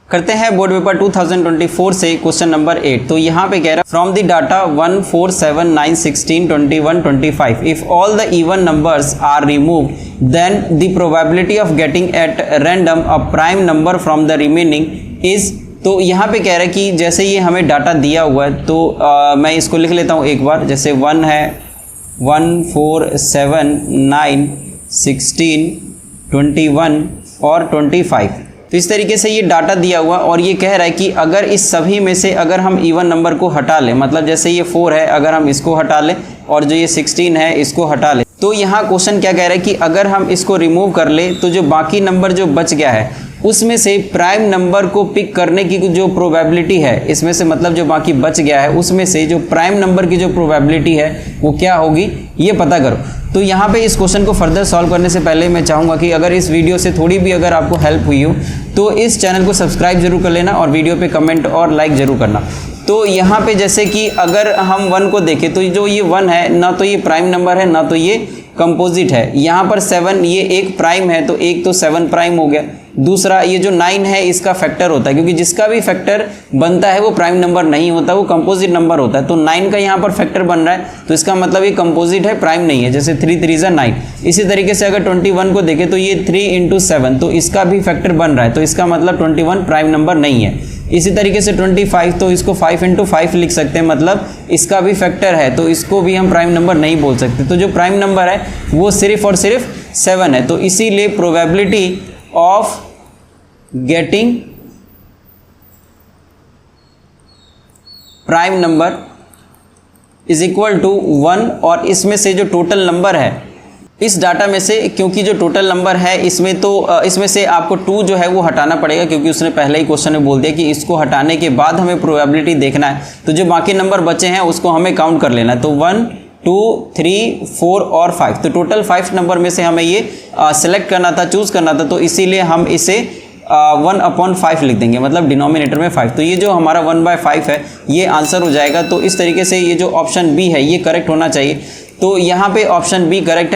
करते हैं board paper 2024 से क्वेश्चन नंबर 8। तो यहाँ पे कह रहा है from the data 1, 4, 7, 9, 16, 21, 25 if all the even numbers are removed then the probability of getting at random a prime number from the remaining is. तो यहाँ पे कह रहा है कि जैसे ये हमें डाटा दिया हुआ है तो मैं इसको लिख लेता हूँ एक बार। जैसे 1 है 1, 4, 7, 9, 16, 21 और 25। तो इस तरीके से ये डाटा दिया हुआ और ये कह रहा है कि अगर इस सभी में से अगर हम इवन नंबर को हटा लें, मतलब जैसे ये 4 है अगर हम इसको हटा लें और जो ये 16 है इसको हटा लें, तो यहाँ क्वेश्चन क्या कह रहा है कि अगर हम इसको रिमूव कर ले तो जो बाकी नंबर जो बच गया है उसमें से प्राइम नंबर को पिक करने की जो प्रोबेबिलिटी है, इसमें से मतलब जो बाकी बच गया है उसमें से जो प्राइम नंबर की जो प्रोबेबिलिटी है वो क्या होगी ये पता करो। तो यहाँ पे इस क्वेश्चन को फर्दर सॉल्व करने से पहले मैं चाहूँगा कि अगर इस वीडियो से थोड़ी भी अगर आपको हेल्प हुई हो तो इस चैनल को सब्सक्राइब जरूर कर लेना और वीडियो पे कमेंट और लाइक जरूर करना। तो यहाँ पे जैसे कि अगर हम 1 को देखें तो जो ये 1 है ना तो ये प्राइम नंबर है ना तो ये कंपोजिट है। यहाँ पर 7 ये एक प्राइम है तो एक तो 7 प्राइम हो गया। दूसरा ये जो 9 है इसका फैक्टर होता है, क्योंकि जिसका भी फैक्टर बनता है वो प्राइम नंबर नहीं होता, वो कंपोजिट नंबर होता है। तो 9 का यहाँ पर फैक्टर बन रहा है तो इसका मतलब ये कंपोजिट है, प्राइम नहीं है। जैसे 3 3 जा 9। इसी तरीके से अगर 21 को देखें तो ये 3 × 7 तो इसका भी फैक्टर बन रहा है तो इसका मतलब 21 प्राइम नंबर नहीं है। इसी तरीके से 25 तो इसको 5 × 5 लिख सकते हैं, मतलब इसका भी फैक्टर है तो इसको भी हम प्राइम नंबर नहीं बोल सकते। तो जो प्राइम नंबर है वो सिर्फ और सिर्फ 7 है। तो इसीलिए probability of getting prime number is equal to 1 और इसमें से जो टोटल नंबर है इस डाटा में से, क्योंकि जो टोटल नंबर है इसमें तो इसमें से आपको 2 जो है वो हटाना पड़ेगा, क्योंकि उसने पहले ही क्वेश्चन में बोल दिया कि इसको हटाने के बाद हमें प्रोबेबिलिटी देखना है। तो जो बाकी नंबर बचे हैं उसको हमें काउंट कर लेना है। तो 1, 2, 3, 4 और 5 तो टोटल 5 नंबर में से हमें ये सेलेक्ट करना था, चूज करना था। तो इसीलिए हम इसे 1/5 लिख देंगे, मतलब डिनोमिनेटर में 5। तो ये जो हमारा 1/5 है ये आंसर हो जाएगा। तो इस तरीके से ये जो ऑप्शन बी है ये करेक्ट होना चाहिए। तो यहाँ पे ऑप्शन बी करेक्ट है।